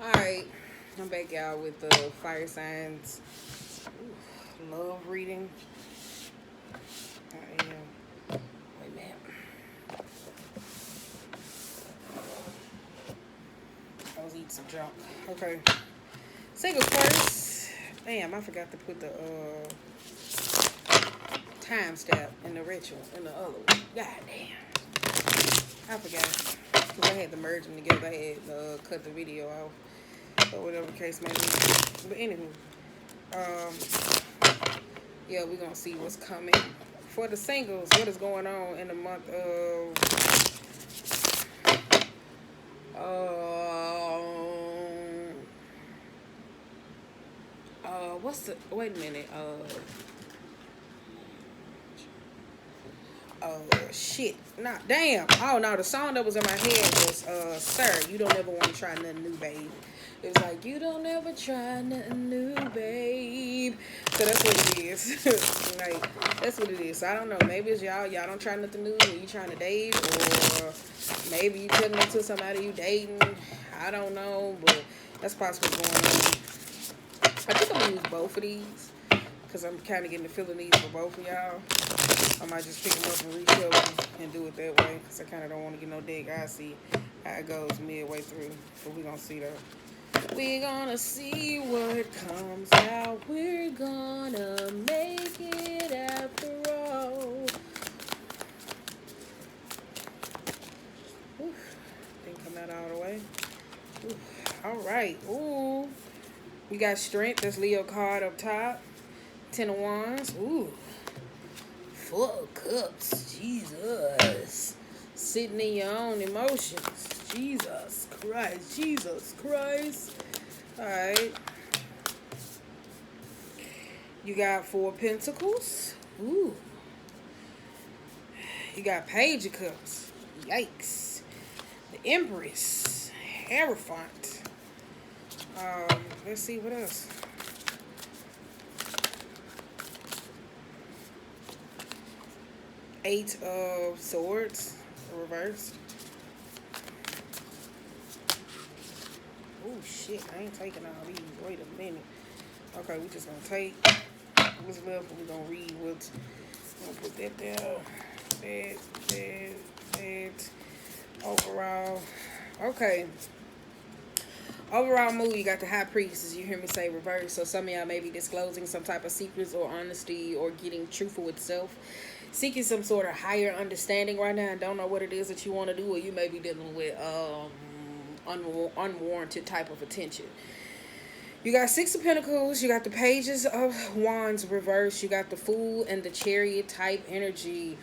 Alright, I'm back, y'all, with the fire signs. Ooh, love reading. I am. Wait a minute. I was eating some junk. Okay. Singles first. Damn, I forgot to put the time step in the ritual in the other one. God damn. I forgot. Because I had to merge them together. I had to cut the video off. Or whatever the case may be. But anywho. Yeah, we're gonna see what's coming for the singles. What is going on in the month of what's the wait a minute, shit. Nah, damn. Oh no, the song that was in my head was Sir, You Don't Ever Want to Try Nothing New, Babe. It was like, you don't ever try nothing new, babe. So that's what it is. Like, that's what it is. So I don't know. Maybe it's y'all don't try nothing new when you trying to date, or maybe you telling it to somebody you dating. I don't know, but that's possibly going on. I think I'm gonna use both of these because I'm kind of getting the feeling these for both of y'all. I might just pick them up and reshow them and do it that way because I kind of don't want to get no dig. I see how it goes midway through, but we're gonna see though. We're gonna see what comes out. We're gonna make it after all. Oof. Didn't come out all the way. Oof. All right. Ooh. We got strength. That's Leo card up top. 10 of Wands. Ooh. 4 of Cups. Jesus. Sitting in your own emotions. Jesus Christ. Jesus Christ. Alright. You got 4 of Pentacles. Ooh. You got Page of Cups. Yikes. The Empress. Hierophant. Let's see what else. Eight of Swords. Reversed. Oh shit, I ain't taking all these. Wait a minute. Okay, we just gonna take what's left and we're gonna read what's. I'm gonna put that there. That. Overall. Okay. Overall mood, you got the High Priestess. You hear me say reverse. So some of y'all may be disclosing some type of secrets or honesty or getting truthful with self. Seeking some sort of higher understanding right now and don't know what it is that you want to do, or you may be dealing with unwarranted type of attention. You got 6 of Pentacles. You got the Pages of Wands reverse. You got the Fool and the Chariot type energy.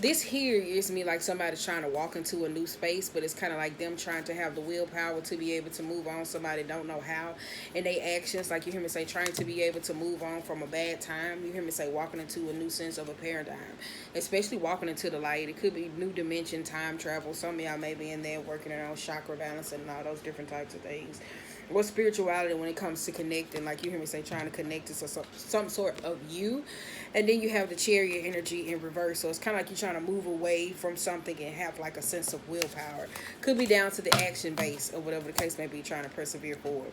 This here gives me like somebody's trying to walk into a new space, but it's kind of like them trying to have the willpower to be able to move on. Somebody don't know how. And they actions, like you hear me say, trying to be able to move on from a bad time. You hear me say walking into a new sense of a paradigm, especially walking into the light. It could be new dimension, time travel. Some of y'all may be in there working on chakra balance and all those different types of things. What spirituality when it comes to connecting, like you hear me say, trying to connect to some sort of you. And then you have the Chariot energy in reverse. So it's kind of like you're trying to move away from something and have like a sense of willpower. Could be down to the action base or whatever the case may be, trying to persevere forward.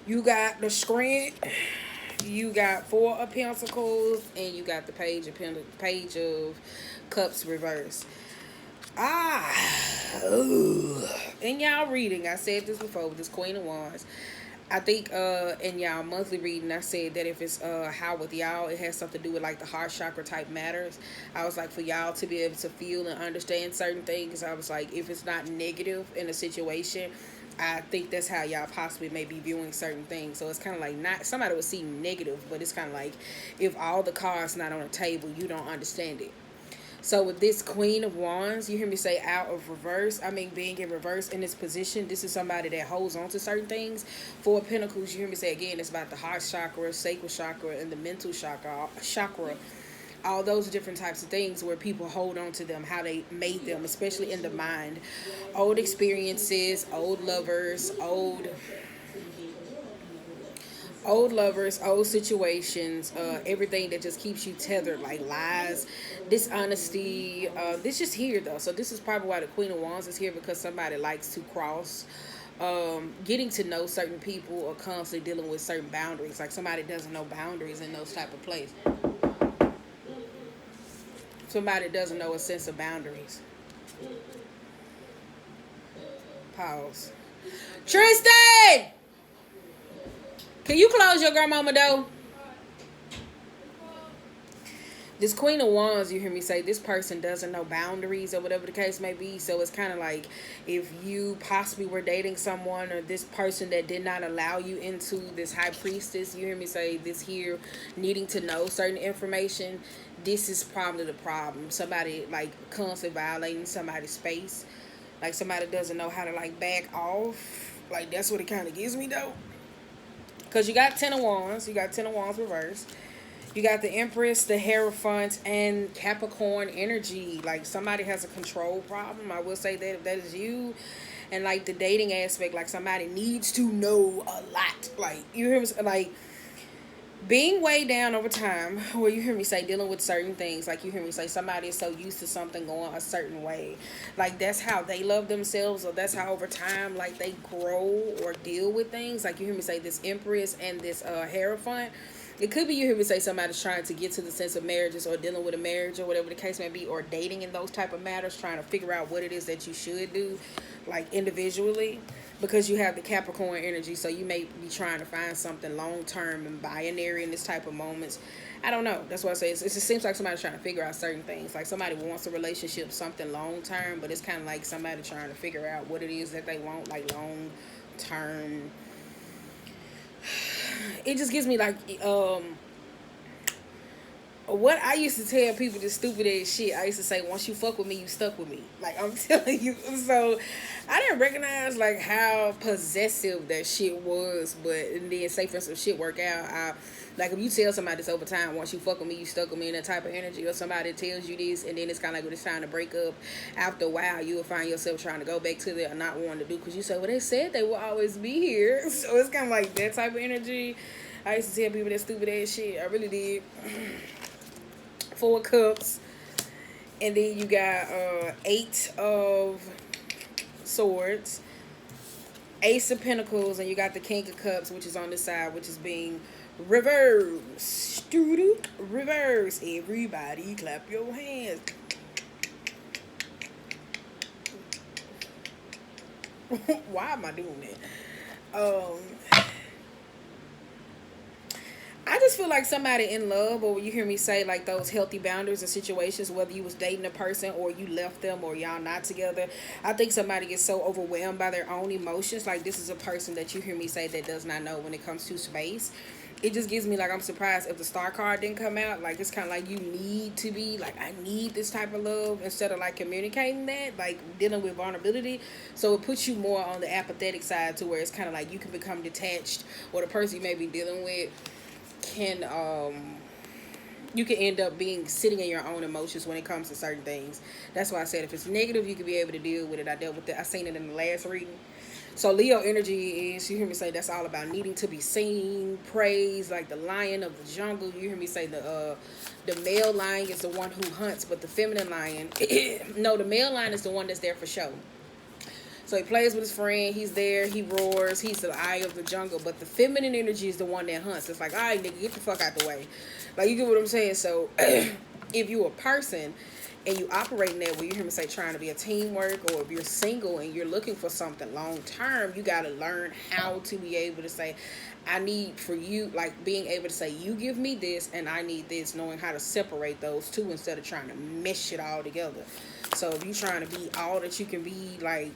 You got the Strength. You got 4 of Pentacles. And you got the Page of Cups reverse. In y'all reading, I said this before with this Queen of Wands. I think in y'all monthly reading, I said that if it's how with y'all, it has something to do with like the heart chakra type matters. I was like, for y'all to be able to feel and understand certain things, I was like, if it's not negative in a situation, I think that's how y'all possibly may be viewing certain things. So it's kind of like, not somebody would see negative, but it's kind of like if all the cards not on the table, you don't understand it. So with this Queen of Wands, you hear me say out of reverse. I mean, being in reverse in this position, this is somebody that holds on to certain things. 4 of Pentacles, you hear me say again, it's about the heart chakra, sacral chakra, and the mental chakra. All those different types of things where people hold on to them, how they made them, especially in the mind. Old experiences, old lovers, old situations, everything that just keeps you tethered, like lies, dishonesty. This just here though, so this is probably why the Queen of Wands is here, because somebody likes to cross getting to know certain people or constantly dealing with certain boundaries. Like somebody doesn't know boundaries in those type of places. Somebody doesn't know a sense of boundaries. Pause. Tristan! Can you close your grandmama door? This Queen of Wands, you hear me say, this person doesn't know boundaries or whatever the case may be. So it's kind of like if you possibly were dating someone or this person that did not allow you into this high priestess, you hear me say, this here needing to know certain information, this is probably the problem. Somebody like constantly violating somebody's space. Like somebody doesn't know how to like back off. Like that's what it kind of gives me though. Because you got 10 of Wands. You got 10 of Wands reversed. You got the Empress, the Hierophant, and Capricorn energy. Like somebody has a control problem. I will say that if that is you. And like the dating aspect, like somebody needs to know a lot. Like you hear me, like being way down over time, where you hear me say dealing with certain things. Like you hear me say somebody is so used to something going a certain way. Like that's how they love themselves, or that's how over time like they grow or deal with things. Like you hear me say this Empress and this Hierophant. It could be you hear me say somebody's trying to get to the sense of marriages or dealing with a marriage or whatever the case may be, or dating in those type of matters, trying to figure out what it is that you should do, like individually, because you have the Capricorn energy. So you may be trying to find something long-term and binary in this type of moments. I don't know. That's what I say. It just seems like somebody's trying to figure out certain things. Like somebody wants a relationship, something long-term, but it's kind of like somebody trying to figure out what it is that they want, like long-term. It just gives me like what I used to tell people, this stupid ass shit. I used to say, once you fuck with me, you stuck with me. Like I'm telling you. So I didn't recognize like how possessive that shit was, but and then say for some shit work out. Like if you tell somebody this over time, once you fuck with me, you stuck with me, in that type of energy, or somebody tells you this, and then it's kind of like when it's time to break up, after a while, you will find yourself trying to go back to it or not wanting to do, because you say, well, they said they will always be here. So it's kind of like that type of energy. I used to tell people that stupid ass shit. I really did. 4 of Cups. And then you got 8 of Swords. Ace of Pentacles. And you got the King of Cups, which is on this side, which is being reverse. Reverse. Everybody clap your hands. Why am I doing that? I just feel like somebody in love, or you hear me say like those healthy boundaries and situations, whether you was dating a person or you left them or y'all not together. I think somebody gets so overwhelmed by their own emotions. Like this is a person that you hear me say that does not know when it comes to space. It just gives me like, I'm surprised if the star card didn't come out. Like it's kind of like you need to be like, I need this type of love, instead of like communicating that, like dealing with vulnerability. So it puts you more on the apathetic side, to where it's kind of like you can become detached, or the person you may be dealing with can you can end up being sitting in your own emotions when it comes to certain things. That's why I said if it's negative, you can be able to deal with it. I dealt with it. I seen it in the last reading. So Leo energy is, you hear me say, that's all about needing to be seen, praised, like the lion of the jungle. You hear me say the male lion is the one who hunts, but the feminine lion no, the male lion is the one that's there for show. So he plays with his friend, he's there, he roars, he's the eye of the jungle. But the feminine energy is the one that hunts. It's like, all right, nigga, get the fuck out the way. Like, you get what I'm saying? So if you're a person and you operate in that way, you hear me say trying to be a teamwork, or if you're single and you're looking for something long term, you got to learn how to be able to say, I need for you, like being able to say, you give me this and I need this, knowing how to separate those two instead of trying to mesh it all together. So if you're trying to be all that you can be, like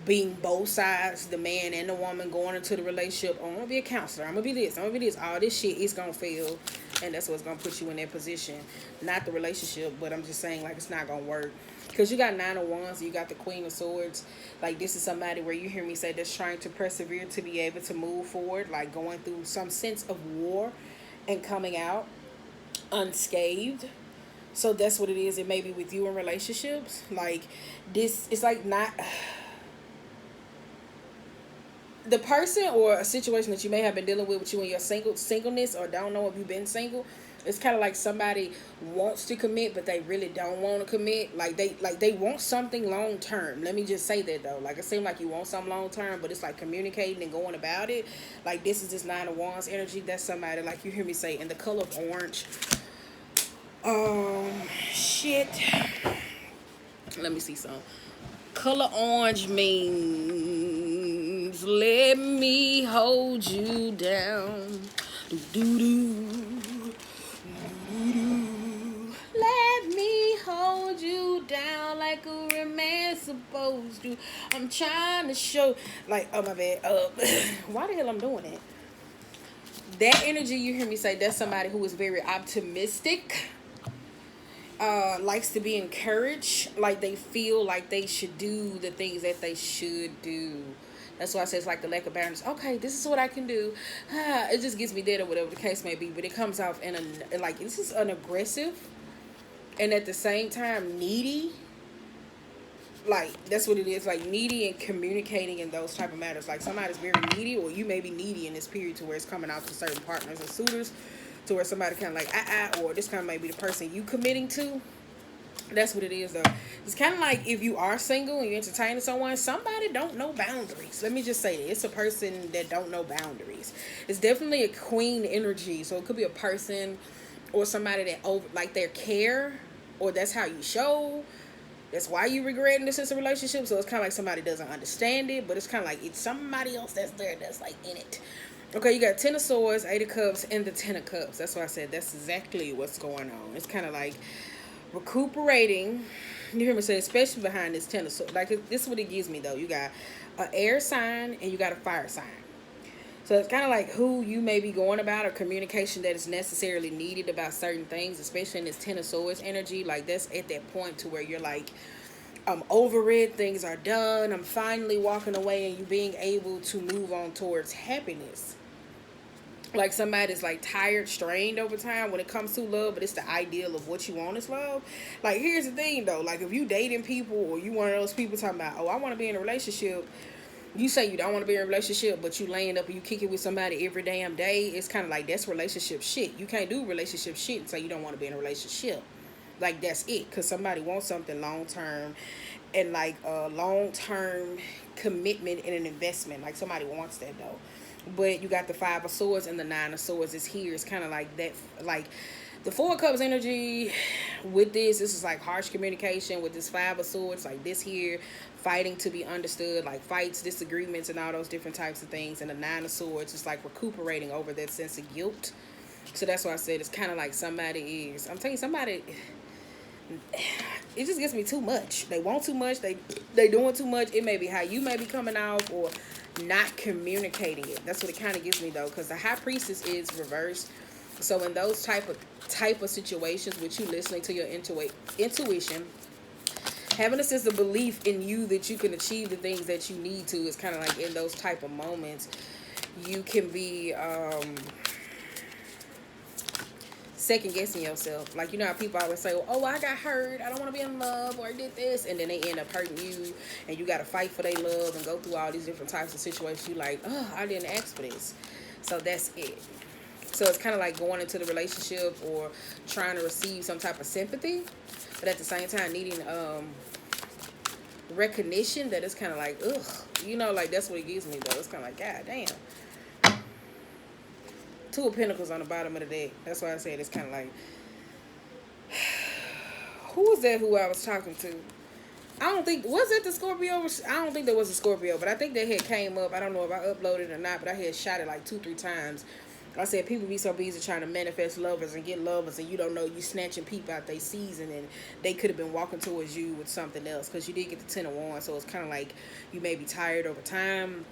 being both sides, the man and the woman, going into the relationship, oh, I'm gonna be a counselor, I'm gonna be this, I'm gonna be this, all this shit is gonna fail, and that's what's gonna put you in that position. Not the relationship, but I'm just saying, like, it's not gonna work. Because you got 9 of Wands, you got the Queen of Swords. Like, this is somebody where you hear me say that's trying to persevere to be able to move forward, like going through some sense of war and coming out unscathed. So that's what it is. It may be with you in relationships. Like, this, it's like not the person or a situation that you may have been dealing with you in your singleness, or don't know if you've been single, It's kind of like somebody wants to commit, but they really don't want to commit. Like they want something long term. Let me just say that though. Like it seems like you want something long term, but it's like communicating and going about it. Like this is this Nine of Wands energy. That's somebody, like you hear me say, in the color of orange. Shit. Let me see some. Color orange means let me hold you down. Do do do. Let me hold you down like a real man's supposed to. I'm trying to show, like, oh my bad. Why the hell I'm doing it? That energy you hear me say, that's somebody who is very optimistic. Likes to be encouraged. Like they feel like they should do the things that they should do. That's why I say it's like the lack of balance. Okay, this is what I can do. It just gets me dead or whatever the case may be. But it comes off in a, like, this is an aggressive and at the same time needy. Like that's what it is, like needy and communicating in those type of matters. Like somebody's very needy, or you may be needy in this period to where it's coming out to certain partners or suitors, to where somebody kind of like or this kind of might be the person you committing to. That's what it is though. It's kind of like if you are single and you're entertaining someone, somebody don't know boundaries. Let me just say it. It's a person that don't know boundaries. It's definitely a queen energy. So it could be a person or somebody that over, like their care, or that's how you show. That's why you regretting this as a relationship. So it's kind of like somebody doesn't understand it, but it's kind of like it's somebody else that's there that's like in it. Okay, you got Ten of Swords, Eight of Cups, and the Ten of Cups. That's why I said that's exactly what's going on. It's kind of like recuperating. You hear me say, especially behind this Ten of Swords. Like this is what it gives me though. You got an air sign and you got a fire sign. So it's kind of like who you may be going about, or communication that is necessarily needed about certain things, especially in this Ten of Swords energy. Like that's at that point to where you're like, I'm over it. Things are done. I'm finally walking away, and you being able to move on towards happiness. Like somebody's like tired, strained over time when it comes to love, but it's the ideal of what you want is love. Like here's the thing though, like if you dating people, or you one of those people talking about, oh, I want to be in a relationship. You say you don't want to be in a relationship, but you laying up and you kick it with somebody every damn day. It's kind of like that's relationship shit. You can't do relationship shit and say you don't want to be in a relationship. Like that's it, because somebody wants something long term, and like a long term commitment and an investment. Like somebody wants that though. But you got the Five of Swords and the Nine of Swords is here. It's kind of like that, like the Four of Cups energy with this is like harsh communication. With this Five of Swords, like this here, fighting to be understood, like fights, disagreements, and all those different types of things. And the Nine of Swords is like recuperating over that sense of guilt. So that's why I said it's kind of like somebody is, I'm telling you, somebody, it just gets me too much. They want too much. They doing too much. It may be how you may be coming off, or not communicating it. That's what it kind of gives me though, because the High Priestess is reversed. So in those type of situations, with you listening to your intuition, having a sense of belief in you that you can achieve the things that you need to, is kind of like in those type of moments you can be second guessing yourself. Like, you know how people always say, oh, I got hurt, I don't want to be in love, or I did this, and then they end up hurting you, and you got to fight for their love and go through all these different types of situations. You like, oh, I didn't ask for this. So that's it. So it's kind of like going into the relationship or trying to receive some type of sympathy, but at the same time needing recognition that it's kind of like, ugh, you know, like that's what it gives me though. It's kind of like, god damn. Two of Pentacles on the bottom of the deck. That's why I said it's kind of like, who was that who I was talking to? I don't think, was it the Scorpio? I don't think there was a Scorpio, but I think that had came up. I don't know if I uploaded or not, but I had shot it like 2-3 times. I said people be so busy trying to manifest lovers and get lovers, and you don't know you snatching people out their season, and they could have been walking towards you with something else, because you did get the Ten of Wands. So it's kind of like you may be tired over time.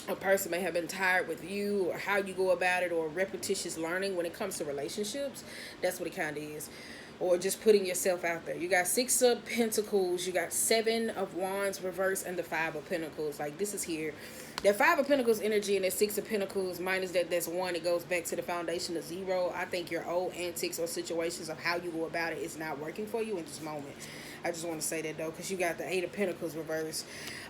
A person may have been tired with you, or how you go about it, or repetitious learning when it comes to relationships. That's what it kind of is. Or just putting yourself out there. You got Six of Pentacles, you got Seven of Wands reverse, and the Five of Pentacles. Like this is here. That Five of Pentacles energy and that Six of Pentacles, minus that's one, it goes back to the foundation of zero. I think your old antics or situations of how you go about it is not working for you in this moment. I just want to say that though, because you got the Eight of Pentacles reverse.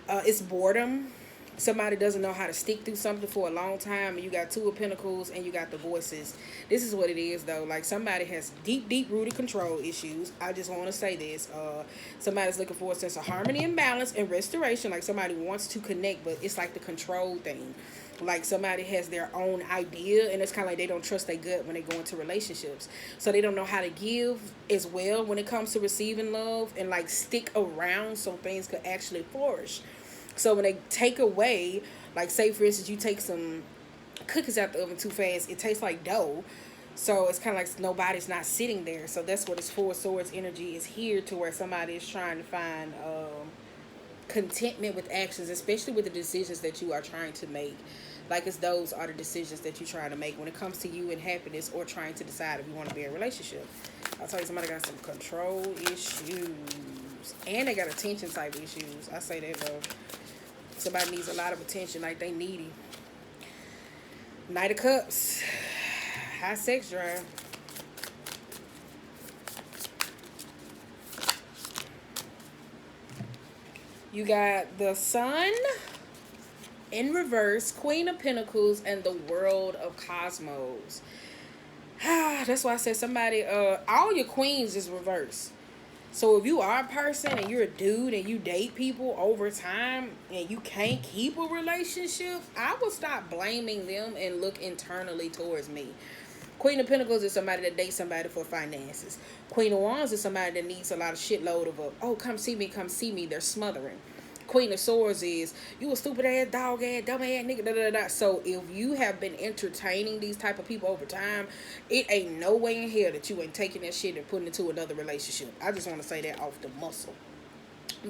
It's boredom. Somebody doesn't know how to stick through something for a long time, and you got Two of Pentacles and you got the Voices. This is what it is, though. Like, somebody has deep rooted control issues. I just want to say this. Somebody's looking for a sense of harmony and balance and restoration. Like, somebody wants to connect, but it's like the control thing. Like, somebody has their own idea, and it's kind of like they don't trust their gut when they go into relationships. So they don't know how to give as well when it comes to receiving love, and like stick around so things could actually flourish. So when they take away, like, say for instance, you take some cookies out the oven too fast, it tastes like dough. So it's kind of like nobody's not sitting there. So that's what this Four of Swords energy is here, to where somebody is trying to find contentment with actions, especially with the decisions that you are trying to make. Like, it's those are the decisions that you're trying to make when it comes to you and happiness, or trying to decide if you want to be in a relationship. I'll tell you, somebody got some control issues, and they got attention type issues. I say that though. Somebody needs a lot of attention, like they needy. Knight of Cups. High sex drive. You got the Sun in reverse, Queen of Pentacles, and the World of Cosmos. That's why I said somebody, all your queens is reversed. So if you are a person and you're a dude and you date people over time and you can't keep a relationship, I would stop blaming them and look internally towards me. Queen of Pentacles is somebody that dates somebody for finances. Queen of Wands is somebody that needs a lot of shitload of oh, come see me, they're smothering. Queen of Swords is, you a stupid ass, dog ass, dumb ass nigga, da da da. So if you have been entertaining these type of people over time, it ain't no way in hell that you ain't taking that shit and putting it into another relationship. I just want to say that off the muscle.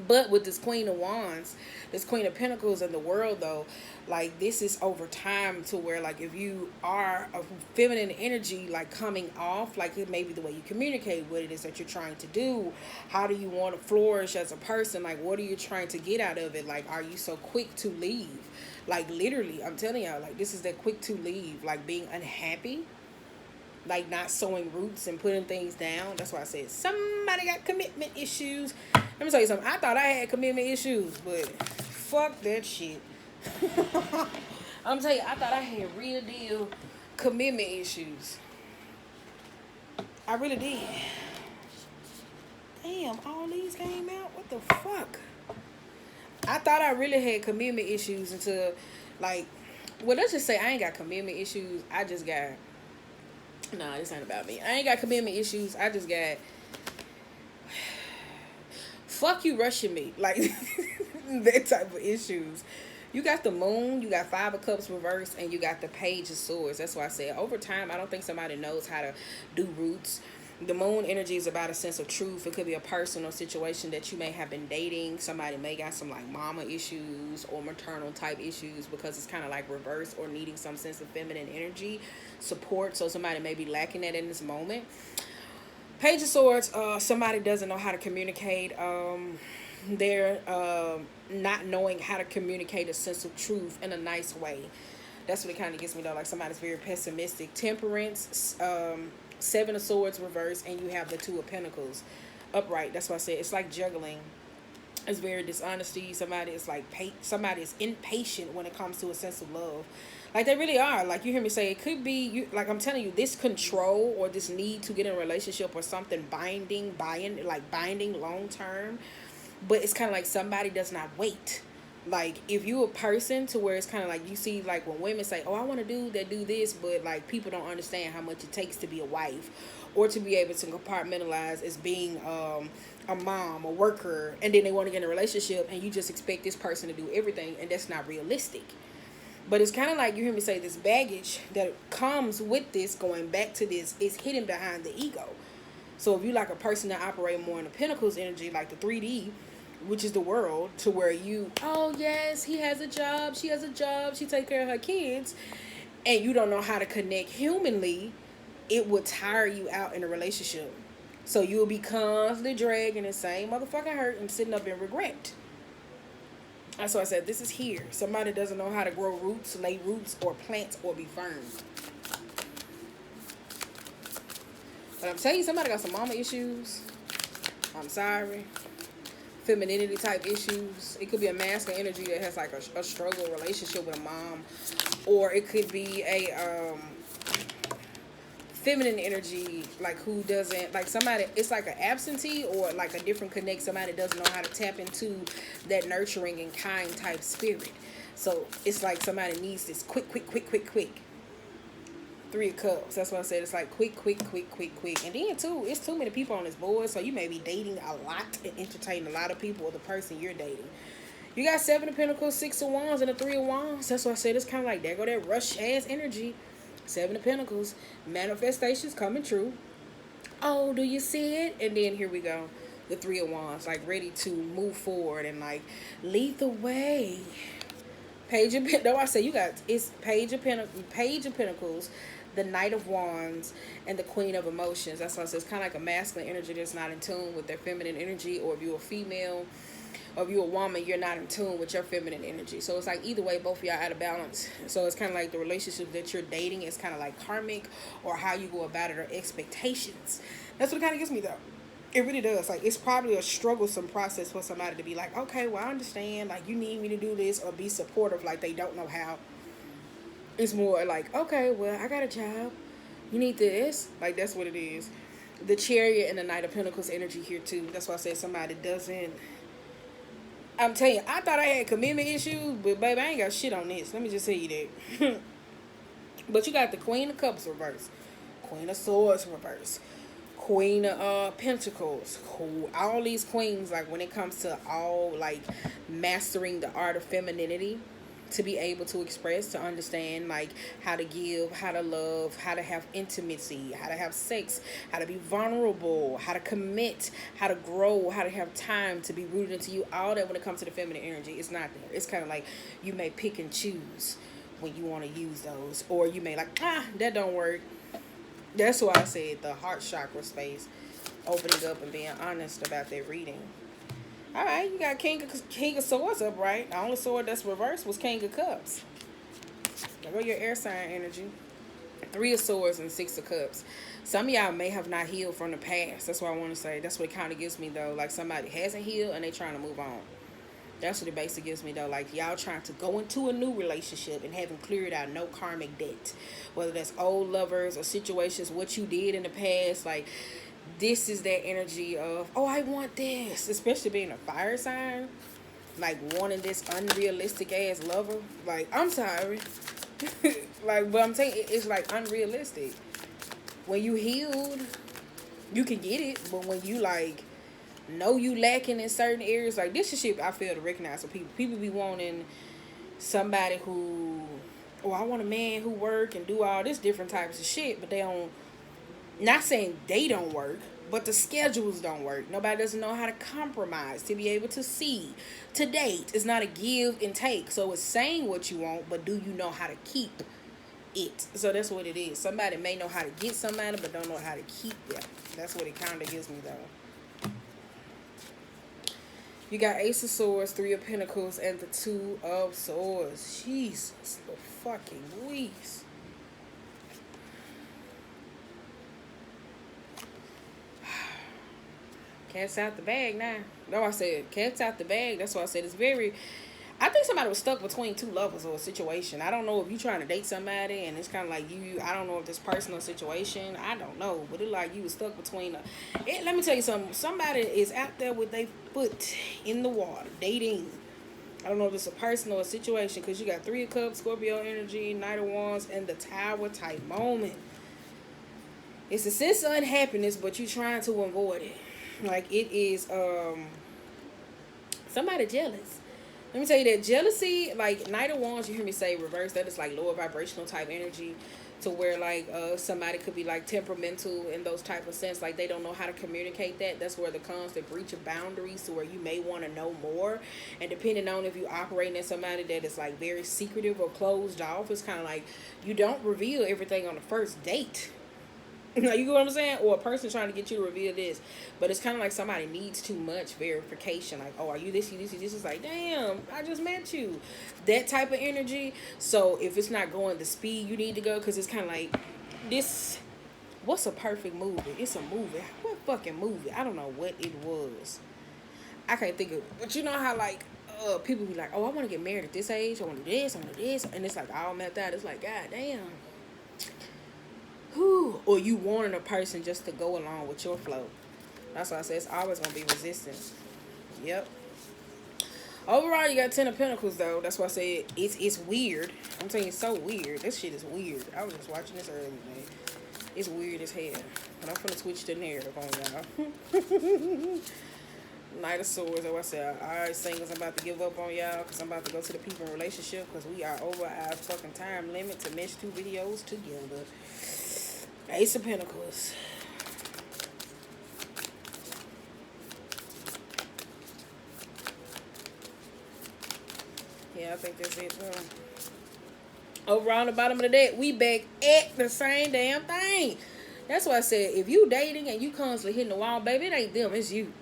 But with this Queen of Wands, this Queen of Pentacles in the world, though, like, this is over time, to where, like, if you are a feminine energy, like, coming off, like, it may be the way you communicate, what it is that you're trying to do. How do you want to flourish as a person? Like, what are you trying to get out of it? Like, are you so quick to leave? Like, literally, I'm telling y'all, like, this is that quick to leave. Like, being unhappy. Like, not sowing roots and putting things down. That's why I said somebody got commitment issues. Let me tell you something. I thought I had commitment issues, but fuck that shit. I'm telling you, I thought I had real deal commitment issues. I really did. Damn, all these came out? What the fuck? I thought I really had commitment issues until, like, well, let's just say I ain't got commitment issues. I just got, nah, this ain't about me. I ain't got commitment issues. I just got, fuck you rushing me. Like, that type of issues. You got the Moon, you got Five of Cups reversed, and you got the Page of Swords. That's why I said over time, I don't think somebody knows how to do roots. The Moon energy is about a sense of truth. It could be a personal situation that you may have been dating. Somebody may got some, like, mama issues or maternal type issues, because it's kind of like reverse, or needing some sense of feminine energy support. So somebody may be lacking that in this moment. Page of Swords, somebody doesn't know how to communicate. They're not knowing how to communicate a sense of truth in a nice way. That's what it kind of gets me, though. Like, somebody's very pessimistic. Temperance, Seven of Swords reverse, and you have the Two of Pentacles upright. That's why I said it's like juggling. It's very dishonesty. Somebody is like somebody is impatient when it comes to a sense of love. Like, they really are. Like, you hear me say, it could be you. Like, I'm telling you, this control or this need to get in a relationship or something binding long term. But it's kind of like somebody does not wait. Like, if you a person to where it's kind of like, you see, like, when women say, oh, I want to do that, do this, but, like, people don't understand how much it takes to be a wife, or to be able to compartmentalize as being a mom, a worker, and then they want to get in a relationship, and you just expect this person to do everything, and that's not realistic. But it's kind of like, you hear me say, this baggage that comes with this, going back to this, is hidden behind the ego. So if you like a person that operate more in the Pentacles energy, like the 3D, which is the world, to where you, oh yes, he has a job, she has a job, she take care of her kids, and you don't know how to connect humanly, it would tire you out in a relationship. So you'll be constantly dragging the same motherfucking hurt and sitting up in regret. That's why I said this is here. Somebody doesn't know how to grow roots, lay roots, or plant, or be firm. But I'm telling you, somebody got some mama issues. I'm sorry. femininity type issues. It could be a masculine energy that has like a struggle relationship with a mom, or it could be a feminine energy, like who doesn't, like somebody, it's like an absentee or like a different connect, somebody doesn't know how to tap into that nurturing and kind type spirit. So it's like somebody needs this quick. Three of Cups. That's what I said. It's like quick. And then too, it's too many people on this board, so you may be dating a lot and entertaining a lot of people with the person you're dating. You got Seven of Pentacles, Six of Wands, and a Three of Wands. That's what I said. It's kind of like there go that rush ass energy. Seven of Pentacles, manifestations coming true. Oh, do you see it? And then here we go, the Three of Wands, like ready to move forward and like lead the way. Page of Pentacles. No, I say you got it's Page of Pentacles, the Knight of Wands, and the Queen of Emotions. That's why I say it's kind of like a masculine energy that's not in tune with their feminine energy, or if you're a female, or if you're a woman, you're not in tune with your feminine energy. So it's like either way, both of y'all out of balance. So it's kind of like the relationship that you're dating is kind of like karmic, or how you go about it, or expectations. That's what it kind of gives me though. It really does. Like, it's probably a strugglesome process for somebody to be like, okay, well, I understand. Like, you need me to do this, or be supportive. Like, they don't know how. It's more like, okay, well, I got a job. You need this. Like, that's what it is. The Chariot and the Knight of Pentacles energy here, too. That's why I said somebody doesn't. I'm telling you, I thought I had commitment issues, but, baby, I ain't got shit on this. Let me just tell you that. But you got the Queen of Cups reverse. Queen of Swords reverse. Queen of Pentacles, all these queens, like when it comes to all like mastering the art of femininity, to be able to express, to understand like how to give, how to love, how to have intimacy, how to have sex, how to be vulnerable, how to commit, how to grow, how to have time to be rooted into you, all that when it comes to the feminine energy, it's not there. It's kind of like you may pick and choose when you want to use those, or you may like, that don't work. That's why I said the heart chakra space, opening up and being honest about their reading. All right, you got King of Swords up, right? The only sword that's reversed was King of Cups. There go your air sign energy. Three of Swords and Six of Cups. Some of y'all may have not healed from the past. That's what I want to say. That's what it kind of gives me, though. Like somebody hasn't healed and they trying to move on. That's what it basically gives me, though. Like, y'all trying to go into a new relationship and haven't cleared out no karmic debt. Whether that's old lovers or situations, what you did in the past. Like, this is that energy of, oh, I want this. Especially being a fire sign. Like, wanting this unrealistic ass lover. Like, I'm sorry. Like, but I'm saying, it's like unrealistic. When you healed, you can get it. But when you, like, know you lacking in certain areas, like this is shit I fail to recognize. So people be wanting somebody who, I want a man who work and do all this different types of shit, but they don't, not saying they don't work, but the schedules don't work. Nobody doesn't know how to compromise, to be able to see, to date. It's not a give and take. So it's saying what you want, but do you know how to keep it? So that's what it is. Somebody may know how to get somebody, but don't know how to keep them. That's what it kind of gives me, though. You got Ace of Swords, Three of Pentacles, and the Two of Swords. Jesus, the fucking Louise. Cat's out the bag now. No, I said cat's out the bag. That's why I said it's very. I think somebody was stuck between two lovers or a situation. I don't know if you trying to date somebody and it's kind of like you. I don't know if this personal situation. I don't know, but it like you was stuck between. Let me tell you something. Somebody is out there with their foot in the water dating. I don't know if it's a person or a situation, because you got Three of Cups, Scorpio energy, Knight of Wands, and the Tower type moment. It's a sense of unhappiness, but you trying to avoid it. Like it is somebody jealous. Let me tell you that jealousy, like Knight of Wands, you hear me say reverse, that is like lower vibrational type energy, to where like somebody could be like temperamental in those type of sense, like they don't know how to communicate that. That's where the comes the breach of boundaries, to where you may want to know more, and depending on if you operating as somebody that is like very secretive or closed off, it's kind of like you don't reveal everything on the first date. You get what I'm saying? Or a person trying to get you to reveal this. But it's kind of like somebody needs too much verification. Like, oh, are you this, you this, you this? It's like, damn, I just met you. That type of energy. So if it's not going the speed you need to go, because it's kind of like this. What's a perfect movie? It's a movie. What fucking movie? I don't know what it was. I can't think of, but you know how like people be like, oh, I want to get married at this age, I want to do this, I want to do this, and it's like all mapped out. It's like, god damn. Whew. Or you wanting a person just to go along with your flow. That's why I say it's always gonna be resistance. Yep. Overall, you got 10 of Pentacles though. That's why I say it's weird. I'm telling you, it's so weird. This shit is weird. I was just watching this earlier, man. It's weird as hell. But I'm gonna switch the narrative on y'all. Knight of Swords. That's what I said. Alright, singles, I'm about to give up on y'all because I'm about to go to the people in relationship because we are over our fucking time limit to mesh 2 videos together. Ace of Pentacles. Yeah, I think that's it. Over on the bottom of the deck, we back at the same damn thing. That's why I said, if you dating and you constantly hitting the wall, baby, it ain't them, it's you.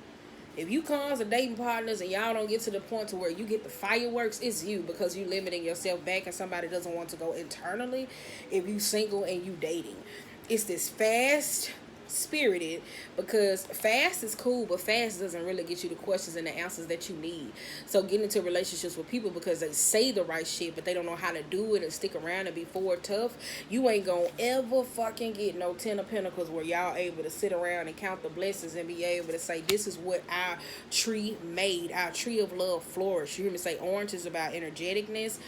If you constantly dating partners and y'all don't get to the point to where you get the fireworks, it's you because you limiting yourself back and somebody doesn't want to go internally. If you single and you dating, it's this fast spirited, because fast is cool, but fast doesn't really get you the questions and the answers that you need. So get into relationships with people because they say the right shit, but they don't know how to do it and stick around and be forward tough. You ain't gonna ever fucking get no 10 of Pentacles where y'all able to sit around and count the blessings and be able to say, this is what our tree made, our tree of love flourished. You hear me say orange is about energeticness.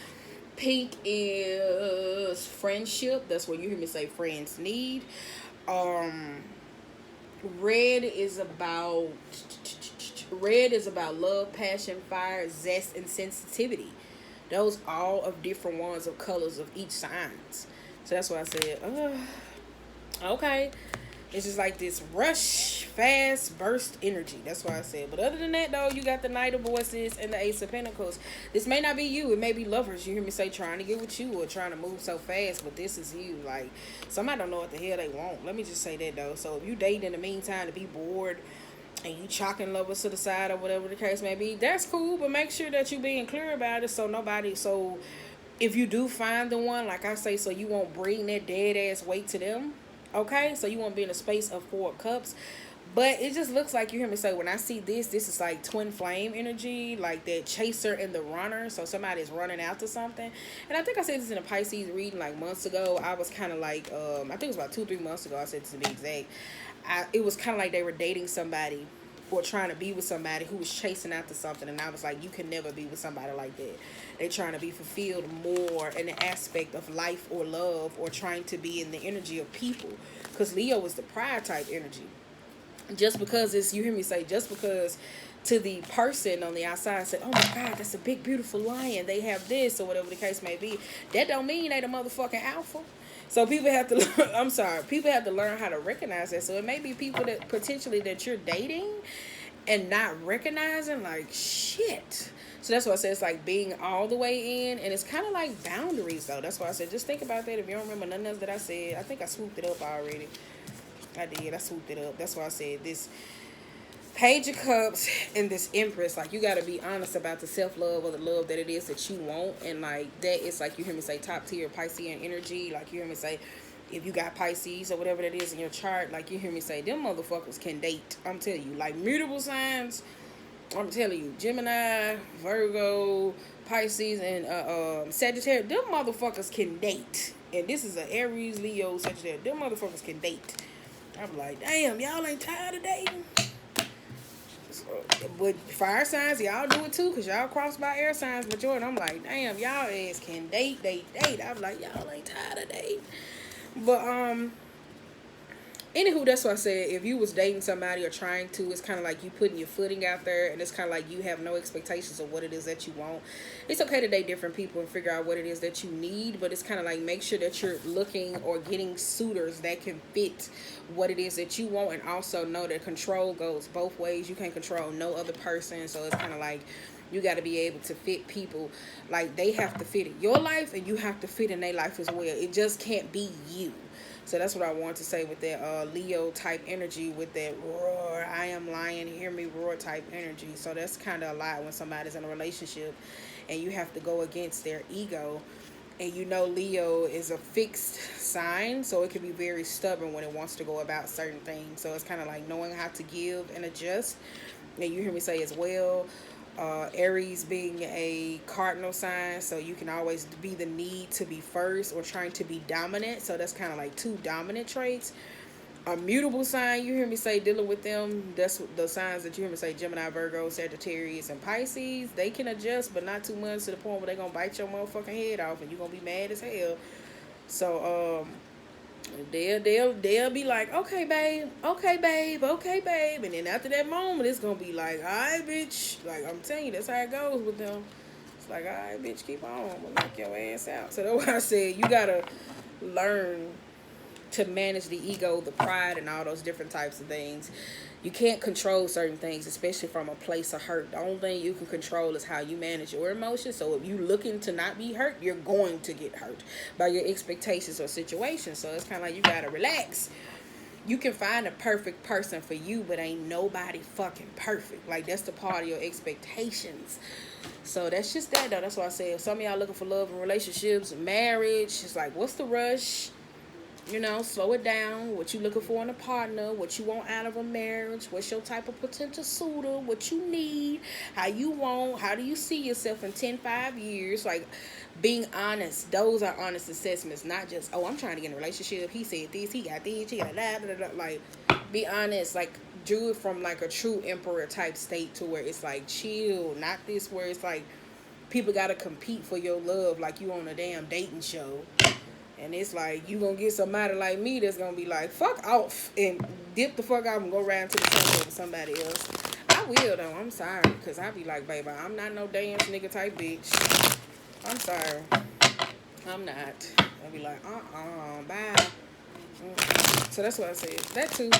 Pink is friendship. That's what you hear me say friends need. Red is about love, passion, fire, zest, and sensitivity. Those all of different ones of colors of each signs. So that's why I said, okay. It's just like this rush, fast, burst energy. That's why I said. But other than that, though, you got the Knight of Voices and the Ace of Pentacles. This may not be you. It may be lovers. You hear me say trying to get with you or trying to move so fast. But this is you. Like, somebody don't know what the hell they want. Let me just say that, though. So if you date in the meantime to be bored and you chalking lovers to the side or whatever the case may be, that's cool. But make sure that you being clear about it so if you do find the one, like I say, so you won't bring that dead ass weight to them. Okay, so you won't be in a space of 4 of cups. But it just looks like, you hear me say, when I see this is like twin flame energy, like that chaser and the runner. So somebody's running after something. And I think I said this in a Pisces reading like months ago. I was kind of like, I think it was about 2-3 months ago. I said this to be exact. It was kind of like they were dating somebody or trying to be with somebody who was chasing after something. And I was like, you can never be with somebody like that. They're trying to be fulfilled more in the aspect of life or love or trying to be in the energy of people. Because Leo is the pride type energy. Just because it's, you hear me say, just because to the person on the outside say, oh my God, that's a big, beautiful lion. They have this or whatever the case may be. That don't mean they the motherfucking alpha. So people have to, people have to learn how to recognize that. So it may be people that potentially that you're dating and not recognizing, like, shit. So that's why I said it's like being all the way in, and it's kind of like boundaries, though. That's why I said just think about that. If you don't remember nothing else that I said, I think I swooped it up already. I did. I swooped it up. That's why I said this Page of Cups and this Empress, like, you got to be honest about the self-love or the love that it is that you want. And, like, that is, like, you hear me say, top tier Piscean energy. Like, you hear me say, if you got Pisces or whatever that is in your chart, like, you hear me say, them motherfuckers can date. I'm telling you. Like, mutable signs, I'm telling you. Gemini, Virgo, Pisces, and Sagittarius, them motherfuckers can date. And this is an Aries, Leo, Sagittarius. Them motherfuckers can date. I'm like, damn, y'all ain't tired of dating? But fire signs, y'all do it too, because y'all crossed by air signs majority. I'm like, damn, y'all ass can date. I'm like, y'all ain't tired of dating. But anywho, that's why I said if you was dating somebody or trying to, it's kind of like you putting your footing out there, and it's kind of like you have no expectations of what it is that you want. It's okay to date different people and figure out what it is that you need, but it's kind of like make sure that you're looking or getting suitors that can fit what it is that you want, and also know that control goes both ways. You can't control no other person, so it's kind of like you got to be able to fit people. Like, they have to fit in your life, and you have to fit in their life as well. It just can't be you. So that's what I want to say with that Leo type energy, with that roar, I am lion, hear me roar type energy. So that's kind of a lot when somebody's in a relationship and you have to go against their ego. And you know Leo is a fixed sign, so it can be very stubborn when it wants to go about certain things. So it's kind of like knowing how to give and adjust. And you hear me say as well, Aries being a cardinal sign, so you can always be the need to be first or trying to be dominant. So that's kind of like two dominant traits. A mutable sign, you hear me say, dealing with them, that's the signs that you hear me say, Gemini, Virgo, Sagittarius, and Pisces. They can adjust, but not too much to the point where they're going to bite your motherfucking head off and you're going to be mad as hell. So, they'll be like, okay, babe, okay, babe, okay, babe. And then after that moment, it's going to be like, all right, bitch. Like, I'm telling you, that's how it goes with them. It's like, all right, bitch, keep on. We'll knock your ass out. So that's why I said you got to learn to manage the ego, the pride, and all those different types of things. You can't control certain things, especially from a place of hurt. The only thing you can control is how you manage your emotions. So if you're looking to not be hurt, you're going to get hurt by your expectations or situations. So it's kind of like you gotta relax. You can find a perfect person for you, but ain't nobody fucking perfect. Like, that's the part of your expectations. So that's just that, though. That's why I say if some of y'all looking for love and relationships, marriage, it's like, what's the rush? You know, slow it down. What you looking for in a partner, what you want out of a marriage, what's your type of potential suitor, what you need, how you want, how do you see yourself in 10, 5 years. Like, being honest. Those are honest assessments, not just, oh, I'm trying to get in a relationship. He said this, he got this, he got that, blah, blah, blah. Like, be honest. Like, do it from like a true emperor type state to where it's like chill, not this where it's like people got to compete for your love like you on a damn dating show. And it's like, you gonna get somebody like me that's gonna be like, fuck off, and dip the fuck out and go around to the sunset with somebody else. I will, though. I'm sorry. Because I be like, baby, I'm not no dance nigga type bitch. I'm sorry. I'm not. I be like, bye. So that's what I said. That too.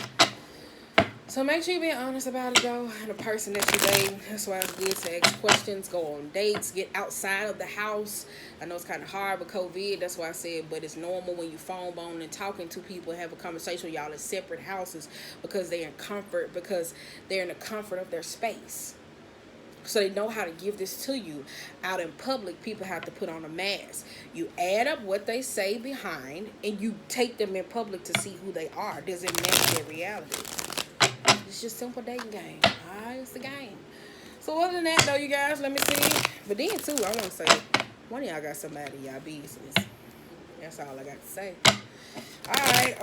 So make sure you be honest about it, though. And the person that you date, that's why it's good to ask questions, go on dates, get outside of the house. I know it's kind of hard with COVID. That's why I said, but it's normal when you phone bone and talking to people, have a conversation with y'all in separate houses because they're in comfort, because they're in the comfort of their space. So they know how to give this to you. Out in public, people have to put on a mask. You add up what they say behind, and you take them in public to see who they are. Does it match their reality? It's just simple dating game. Alright, it's the game. So other than that, though, you guys, let me see. But then, too, I want to say, one of y'all got somebody in y'all business. That's all I got to say. Alright,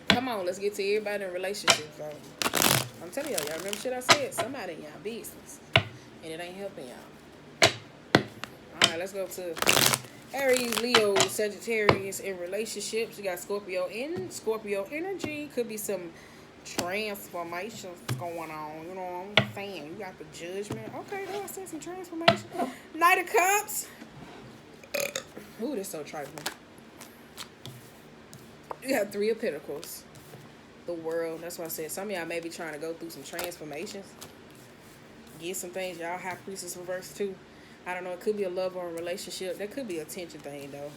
come on, let's get to everybody in relationships. I'm telling y'all remember shit I said? Somebody in y'all business. And it ain't helping y'all. Alright, let's go to Aries, Leo, Sagittarius in relationships. You got Scorpio energy. Could be some transformations going on. You know what I'm saying? You got the Judgment. Okay, I said some transformation. Knight of Cups. Ooh, that's so trifling. You got Three of Pentacles. The World. That's why I said some of y'all may be trying to go through some transformations. Get some things. Y'all High Priestess reverse too. I don't know. It could be a love or a relationship. That could be a tension thing, though.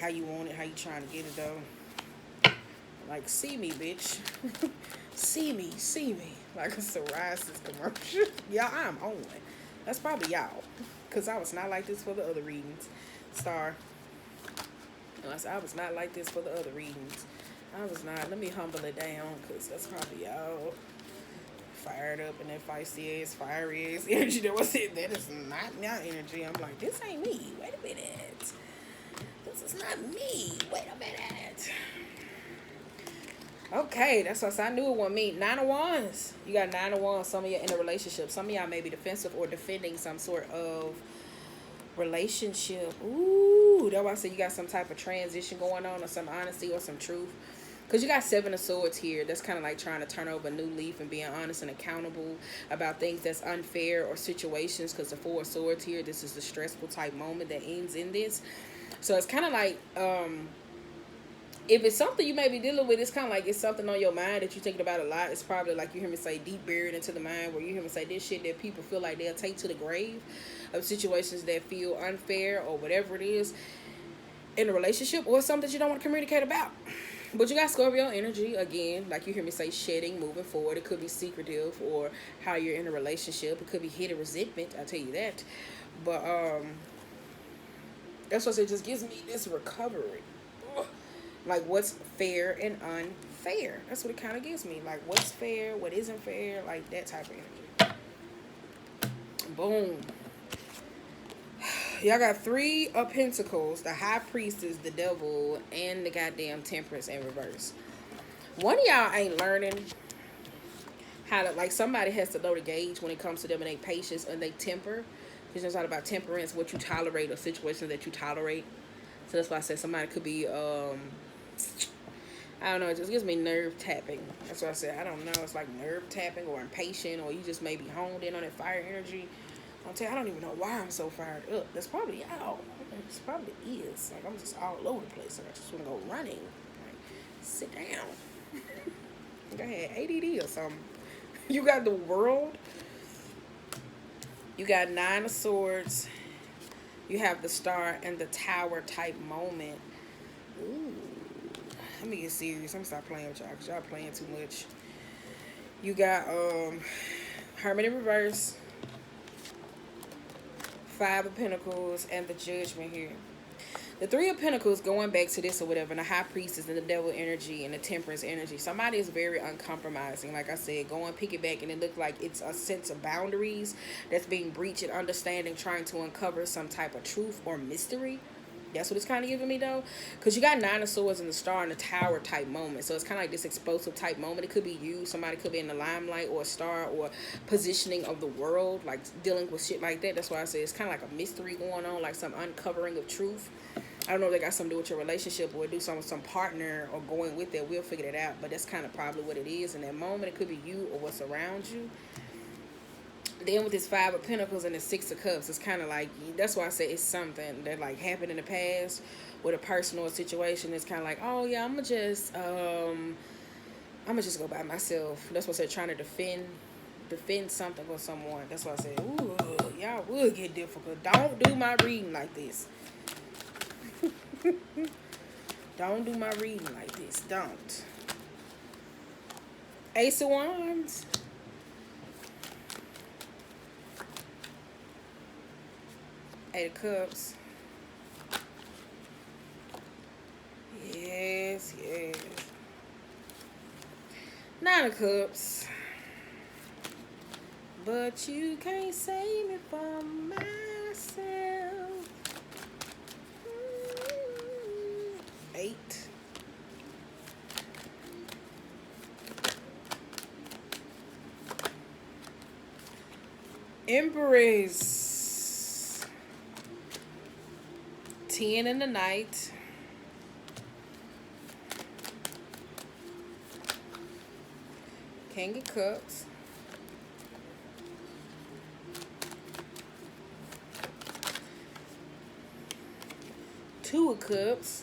How you want it, how you trying to get it, though. Like, see me, bitch. see me. Like a psoriasis commercial. Y'all, I'm on it. That's probably y'all. Because I was not like this for the other readings. Star. I was not like this for the other readings. I was not. Let me humble it down. Because that's probably y'all. Fired up and that feisty ass, fiery ass energy that was it. That is not my energy. I'm like, this ain't me. Wait a minute. This is not me. Wait a minute. Okay, that's what I knew it wasn't me. 9 of Wands. You got 9 of Wands. Some of you in a relationship. Some of y'all may be defensive or defending some sort of relationship. Ooh, that's why I said you got some type of transition going on, or some honesty or some truth. Because you got 7 of Swords here. That's kind of like trying to turn over a new leaf and being honest and accountable about things that's unfair or situations. Because the 4 of Swords here, this is the stressful type moment that ends in this. So it's kind of like, if it's something you may be dealing with, it's kind of like it's something on your mind that you're thinking about a lot. It's probably like you hear me say deep buried into the mind, where you hear me say this shit that people feel like they'll take to the grave, of situations that feel unfair or whatever it is in a relationship, or something that you don't want to communicate about. But you got Scorpio energy, again, like you hear me say, shedding, moving forward. It could be secretive, or how you're in a relationship. It could be hidden resentment, I'll tell you that. But that's what it just gives me this recovery. Like what's fair and unfair. That's what it kind of gives me. Like what's fair, what isn't fair, like that type of energy. Boom. Y'all got 3 of Pentacles, the High Priestess, the Devil, and the goddamn Temperance in reverse. One of y'all ain't learning how to, like, somebody has to know the gauge when it comes to them and their patience and they temper. Because it's all about temperance, what you tolerate, or situations that you tolerate. So that's why I said somebody could be, I don't know, it just gives me nerve tapping. That's what I said. I don't know, it's like nerve tapping or impatient, or you just may be honed in on that fire energy. I'll tell you, I don't even know why I'm so fired up. That's probably y'all. It probably is. Like, I'm just all over the place. Like, I just want to go running. Like, sit down. Like I had ADD or something. You got the World. You got 9 of Swords. You have the Star and the Tower type moment. Ooh. Let me get serious. I'm gonna stop playing with y'all because y'all playing too much. You got Hermit in reverse. 5 of Pentacles and the Judgment here. The 3 of Pentacles, going back to this or whatever, and the High Priestess and the Devil energy and the Temperance energy. Somebody is very uncompromising. Like I said, going piggyback, and it looked like it's a sense of boundaries that's being breached and understanding, trying to uncover some type of truth or mystery. That's what it's kind of giving me, though. Because you got 9 of Swords and the Star and the Tower type moment. So it's kind of like this explosive type moment. It could be you. Somebody could be in the limelight, or a star, or positioning of the world. Like dealing with shit like that. That's why I say it's kind of like a mystery going on. Like some uncovering of truth. I don't know if they got something to do with your relationship, or do something with some partner, or going with it. We'll figure it out. But that's kind of probably what it is in that moment. It could be you or what's around you. Then with this 5 of Pentacles and the 6 of Cups, it's kind of like, that's why I say it's something that like happened in the past with a person or a situation. It's kind of like, oh yeah, I'm gonna just go by myself. That's what I said, trying to defend something or someone. That's why I said, ooh, y'all would get difficult. Don't do my reading like this. Don't do my reading like this. Don't. Ace of Wands. Eight of Cups. Yes, yes. 9 of Cups. But you can't save me from myself. 8. Empress. 10 in the Night. King of Cups. Two of Cups.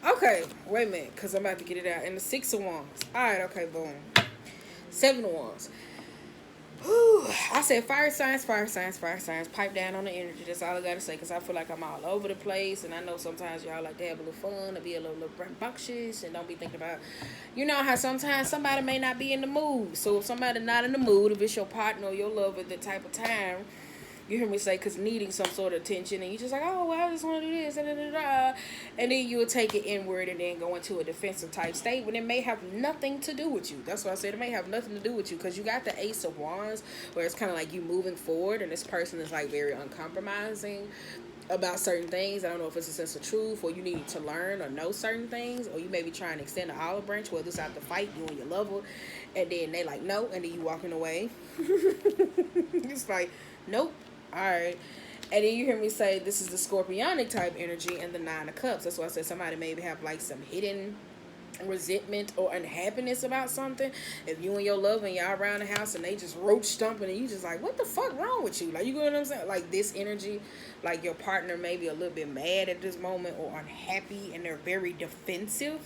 Okay, wait a minute, because I'm about to get it out. And the 6 of Wands. Alright, okay, boom. 7 of Wands. Whew. I said fire signs, fire signs, fire signs. Pipe down on the energy. That's all I got to say, because I feel like I'm all over the place. And I know sometimes y'all like to have a little fun, to be a little rambunctious, and don't be thinking about, you know how sometimes somebody may not be in the mood. So if somebody not in the mood, if it's your partner or your lover at the type of time, you hear me say, because needing some sort of attention, and you just like, oh, well, I just want to do this, and then you will take it inward and then go into a defensive type state when it may have nothing to do with you. That's why I said it may have nothing to do with you, because you got the Ace of Wands, where it's kind of like you moving forward, and this person is like very uncompromising about certain things. I don't know if it's a sense of truth, or you need to learn or know certain things, or you may be trying to extend the olive branch, whether it's out the fight, you and your lover, and then they like, no, and then you walking away. It's like, nope. Alright, and then you hear me say this is the Scorpionic type energy and the 9 of Cups. That's why I said somebody maybe have like some hidden resentment or unhappiness about something. If you and your love and y'all around the house and they just roach stomping and you just like, what the fuck wrong with you? Like, you know what I'm saying? Like this energy, like your partner may be a little bit mad at this moment or unhappy, and they're very defensive.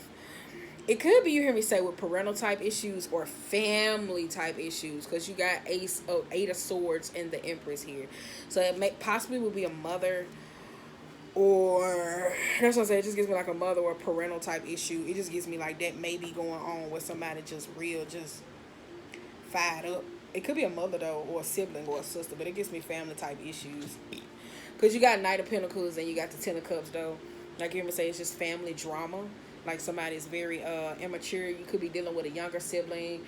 It could be, you hear me say, with parental type issues or family type issues, because you got 8 of Swords and the Empress here. So it may possibly will be a mother, or that's what I say, it just gives me like a mother or a parental type issue. It just gives me like that may be going on with somebody just real, just fired up It could be a mother though, or a sibling, or a sister, but it gives me family type issues. Cause you got Knight of Pentacles and you got the Ten of Cups though. Like you ever say, it's just family drama. Like somebody is very immature. You could be dealing with a younger sibling,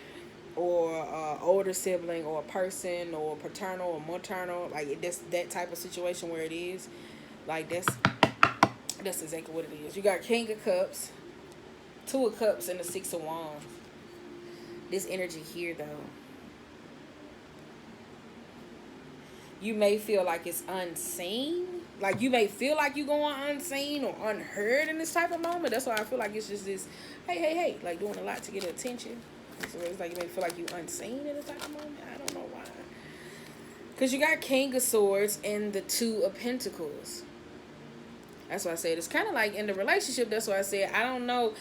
or older sibling, or a person, or paternal or maternal. Like that's that type of situation where it is. Like that's exactly what it is. You got King of Cups, Two of Cups, and the Six of Wands. This energy here though, you may feel like it's unseen. Like you may feel like you're going unseen or unheard in this type of moment. That's why I feel like it's just this, hey, like doing a lot to get attention. So it's like you may feel like you're unseen in this type of moment. I don't know why. Because you got King of Swords and the Two of Pentacles. That's why I said it's kind of like in the relationship. That's why I said I don't know.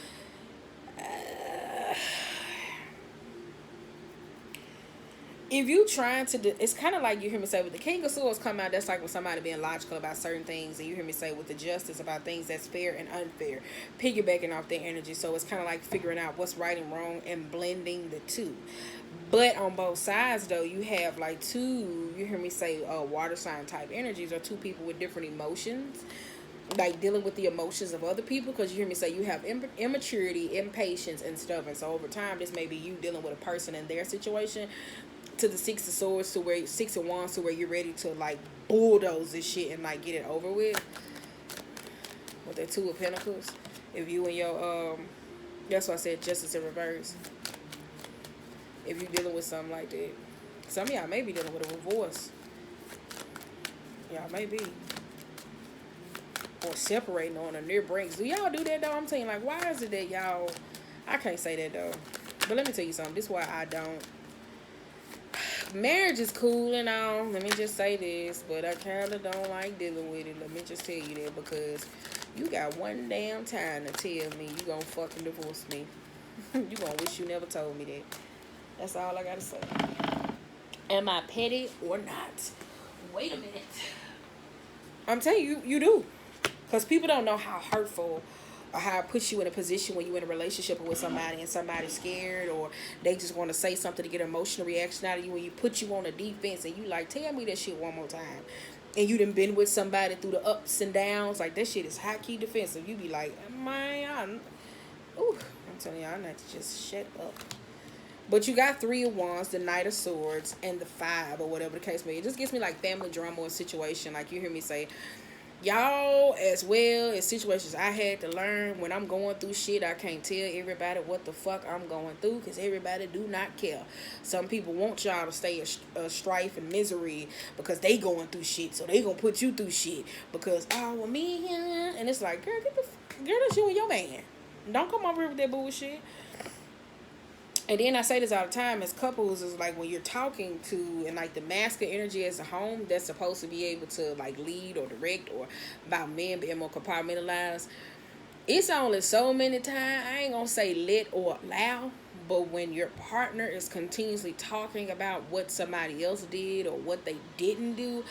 If you trying to do, it's kind of like you hear me say with the King of Swords come out, that's like when somebody being logical about certain things, and you hear me say with the Justice about things that's fair and unfair, piggybacking off their energy. So it's kind of like figuring out what's right and wrong and blending the two. But on both sides though, you have like two, you hear me say water sign type energies, or two people with different emotions, like dealing with the emotions of other people. Because you hear me say you have immaturity, impatience, and stuff, and so over time this may be you dealing with a person in their situation, to the Six of Swords, to where Six of Wands, to where you're ready to like bulldoze this shit and like get it over with that Two of Pentacles. If you and your that's why I said Justice in reverse. If you're dealing with something like that, some of y'all may be dealing with a divorce. Y'all may be, or separating on a near breaks. Do y'all do that though? I'm telling you, like, why is it that y'all, I can't say that though, but let me tell you something. This is why I don't. Marriage is cool and all. Let me just say this, but I kind of don't like dealing with it. Let me just tell you that, because you got one damn time to tell me you gonna fucking divorce me. You gonna wish you never told me that. That's all I gotta say. Am I petty or not? Wait a minute. I'm telling you, you do. Because people don't know how hurtful, or how it puts you in a position when you're in a relationship with somebody and somebody's scared, or they just want to say something to get an emotional reaction out of you, and you put you on the defense, and you like, tell me that shit one more time. And you done been with somebody through the ups and downs. Like, that shit is high-key defensive. You be like, man, I'm telling you, I need to just shut up. But you got Three of Wands, the Knight of Swords, and the Five, or whatever the case may be. It just gives me like family drama or situation. Like you hear me say, y'all, as well as situations I had to learn when I'm going through shit, I can't tell everybody what the fuck I'm going through, because everybody do not care. Some people want y'all to stay in strife and misery because they going through shit, so they gonna put you through shit because, oh, well, me, and it's like, girl, girl, that's you and your man. Don't come over here with that bullshit. And then I say this all the time, as couples, is like when you're talking to, and like the masculine energy as a home, that's supposed to be able to like lead or direct, or about men being more compartmentalized. It's only so many times, I ain't gonna say let or allow, but when your partner is continuously talking about what somebody else did or what they didn't do,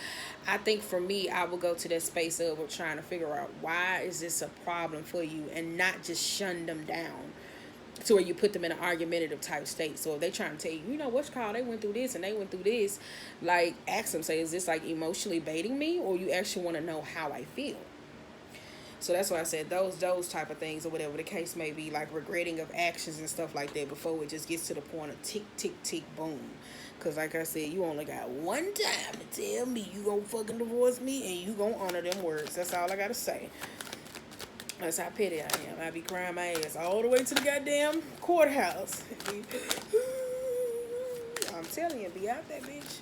I think for me, I will go to that space of trying to figure out, why is this a problem for you, and not just shun them down to where you put them in an argumentative type state. So if they trying to tell you, you know, what's called, they went through this and they went through this, like, ask them, say, is this like emotionally baiting me, or you actually want to know how I feel? So that's why I said those type of things, or whatever the case may be, like regretting of actions and stuff like that, before it just gets to the point of tick, tick, tick, boom. Because like I said, you only got one time to tell me you gonna fucking divorce me, and you gonna honor them words. That's all I gotta say. That's how petty I am. I be crying my ass all the way to the goddamn courthouse. I'm telling you, be out that bitch.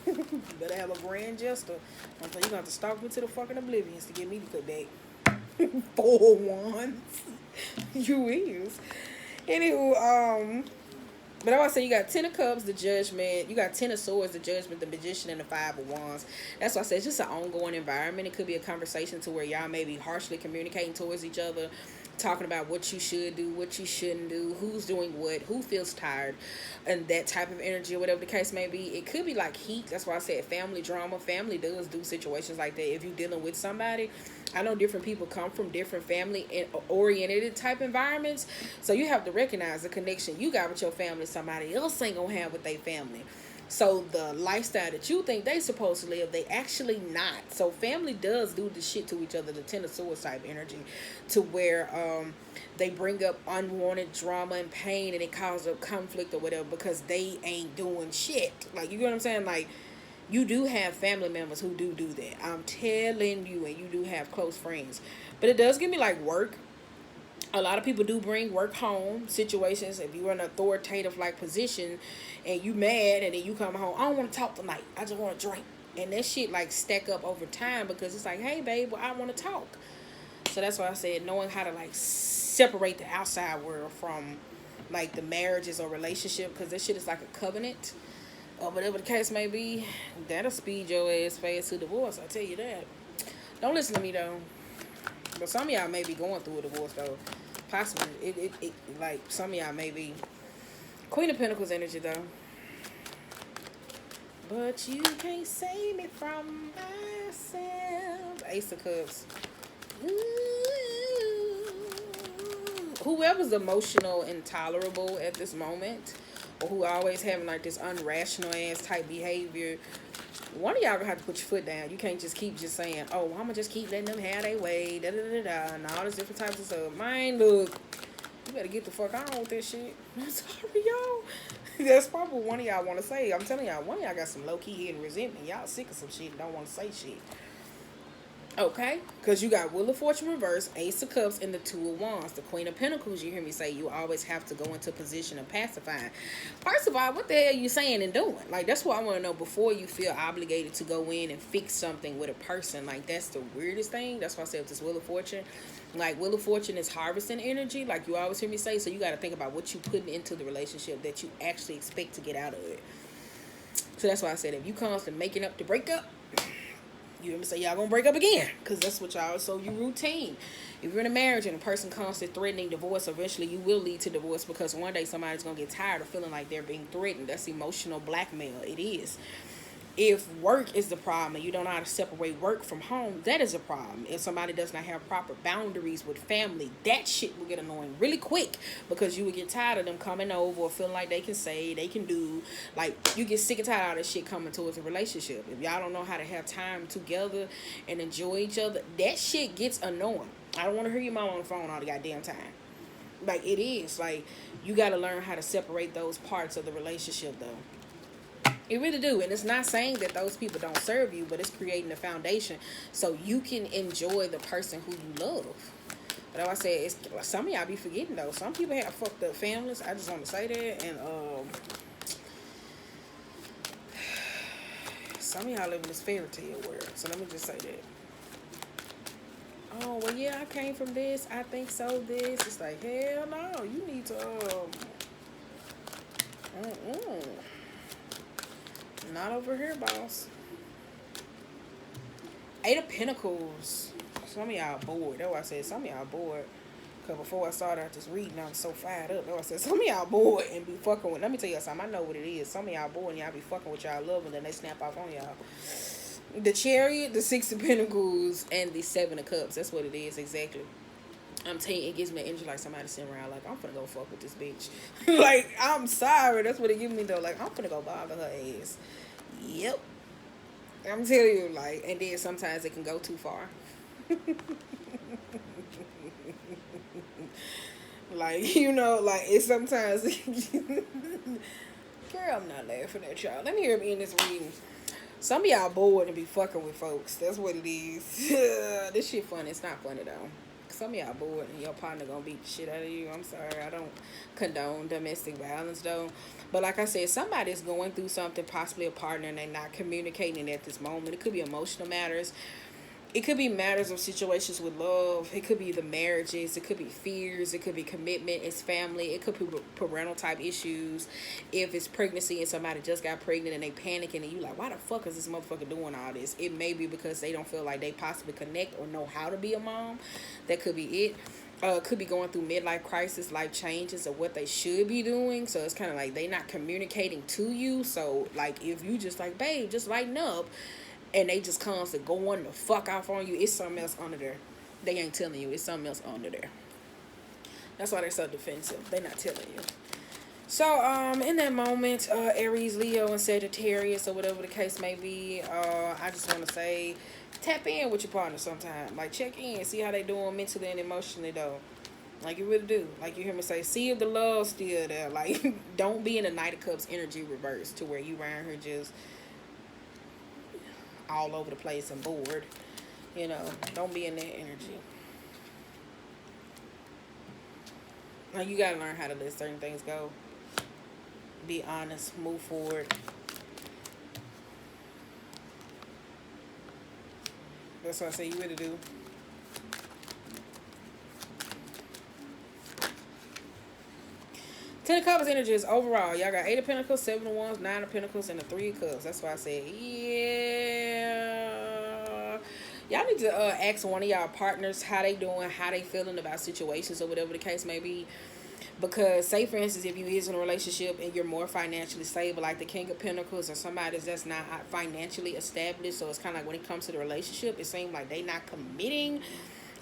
You better have a grand jester. I'm telling you, gonna have to stalk me to the fucking oblivions to get me to put back. 4 wands. You is. Anywho, but I want to say you got 10 of Cups, the Judgment. You got 10 of Swords, the Judgment, the Magician, and the 5 of Wands. That's why I say it's just an ongoing environment. It could be a conversation to where y'all may be harshly communicating towards each other, talking about what you should do, what you shouldn't do, who's doing what, who feels tired, and that type of energy, or whatever the case may be. It could be like heat. That's why I said family drama. Family does do situations like that. If you're dealing with somebody, I know different people come from different family oriented type environments, so you have to recognize the connection you got with your family. Somebody else ain't gonna have with their family. So the lifestyle that you think they supposed to live, they actually not. So family does do the shit to each other, the Ten of Swords type energy, to where they bring up unwanted drama and pain, and it causes up conflict or whatever because they ain't doing shit. Like, you know what I'm saying? Like, you do have family members who do that. I'm telling you, and you do have close friends. But it does give me like work. A lot of people do bring work home situations. If you're in an authoritative like position and you mad and then you come home, I don't want to talk tonight, I just want to drink. And that shit like stack up over time because it's like, hey babe, well, I want to talk. So that's why I said knowing how to like separate the outside world from like the marriages or relationship, because this shit is like a covenant or whatever the case may be. That'll speed your ass fast to divorce, I tell you that. Don't listen to me though. But some of y'all may be going through a divorce though. Possibly. It like some of y'all may be. Queen of Pentacles energy though. But you can't save me from myself. Ace of Cups. Ooh. Whoever's emotional intolerable at this moment, or who always having like this unrational ass type behavior, one of y'all gonna have to put your foot down. You can't just keep just saying, oh, I'm gonna just keep letting them have their way, da da da da, and all these different types of stuff. Mine, look, you better get the fuck on with this shit. I'm sorry, y'all. That's probably what one of y'all want to say. I'm telling y'all, one of y'all got some low-key hidden resentment. Y'all sick of some shit and don't want to say shit. Okay? Because you got Wheel of Fortune reverse, Ace of Cups, and the Two of Wands. The Queen of Pentacles, you hear me say, you always have to go into position of pacifying. First of all, what the hell are you saying and doing? Like, that's what I want to know before you feel obligated to go in and fix something with a person. Like, that's the weirdest thing. That's why I said with this Wheel of Fortune. Like, Wheel of Fortune is harvesting energy, like you always hear me say. So you got to think about what you putting into the relationship that you actually expect to get out of it. So that's why I said, if you constantly making up to break up, you hear me say y'all gonna break up again, because that's what y'all, so you routine. If you're in a marriage and a person constantly threatening divorce, eventually you will lead to divorce, because one day somebody's gonna get tired of feeling like they're being threatened. That's emotional blackmail. It is. If work is the problem and you don't know how to separate work from home, that is a problem. If somebody does not have proper boundaries with family, that shit will get annoying really quick, because you will get tired of them coming over or feeling like they can say, they can do. Like, you get sick and tired of all this shit coming towards a relationship. If y'all don't know how to have time together and enjoy each other, that shit gets annoying. I don't want to hear your mom on the phone all the goddamn time. Like, it is. Like, you got to learn how to separate those parts of the relationship, though. It really do. And it's not saying that those people don't serve you, but it's creating a foundation so you can enjoy the person who you love. But like I said, it's, some of y'all be forgetting though. Some people have fucked up families. I just want to say that. And some of y'all live in this fairy tale world. So let me just say that. Oh, well, yeah, I came from this. I think so, this. It's like, hell no. You need to, not over here, boss. Eight of Pentacles. Some of y'all bored. That's why I said some of y'all bored. Because before I started this reading, I was so fired up. That's why I said some of y'all bored and be fucking with. Let me tell y'all something. I know what it is. Some of y'all bored and y'all be fucking with y'all love, and then they snap off on y'all. The Chariot, the Six of Pentacles, and the Seven of Cups. That's what it is exactly. I'm telling you, it gives me an energy like somebody sitting around like, I'm finna go fuck with this bitch. Like, I'm sorry. That's what it gives me though. Like, I'm finna go bother her ass. Yep. I'm telling you, like, and then sometimes it can go too far. Like, you know, like, it's sometimes... Girl, I'm not laughing at y'all. Let me hear me in this reading. Some of y'all bored and be fucking with folks. That's what it is. This shit funny. It's not funny, though. Some of y'all bored and your partner gonna beat the shit out of you. I'm sorry, I don't condone domestic violence though. But like I said, somebody's going through something, possibly a partner, and they're not communicating at this moment. It could be emotional matters. It could be matters of situations with love. It could be the marriages. It could be fears. It could be commitment. It's family. It could be parental type issues. If it's pregnancy and somebody just got pregnant and they panicking and you like, why the fuck is this motherfucker doing all this? It may be because they don't feel like they possibly connect or know how to be a mom. That could be it. could be going through midlife crisis, life changes, of what they should be doing. So it's kind of like they not communicating to you. So like if you just like, babe, just lighten up, and they just constantly going the fuck off on you, it's something else under there. They ain't telling you. It's something else under there. That's why they're so defensive. They're not telling you. So, in that moment, Aries, Leo, and Sagittarius, or whatever the case may be, I just want to say, tap in with your partner sometime. Like, check in, see how they doing mentally and emotionally, though. Like, you really do. Like, you hear me say, see if the love's still there. Like, don't be in the Knight of Cups energy reverse to where you around here just all over the place and bored. You know, don't be in that energy. Like, you gotta learn how to let certain things go. Be honest, move forward. That's what I say you really do. Ten of Cups energy is overall. Y'all got 8 of Pentacles, 7 of Wands, 9 of Pentacles, and the 3 of Cups. That's why I said, yeah. Y'all need to ask one of y'all partners how they doing, how they feeling about situations or whatever the case may be. Because, say, for instance, if you is in a relationship and you're more financially stable, like the King of Pentacles or somebody that's not financially established, so it's kind of like when it comes to the relationship, it seems like they not committing.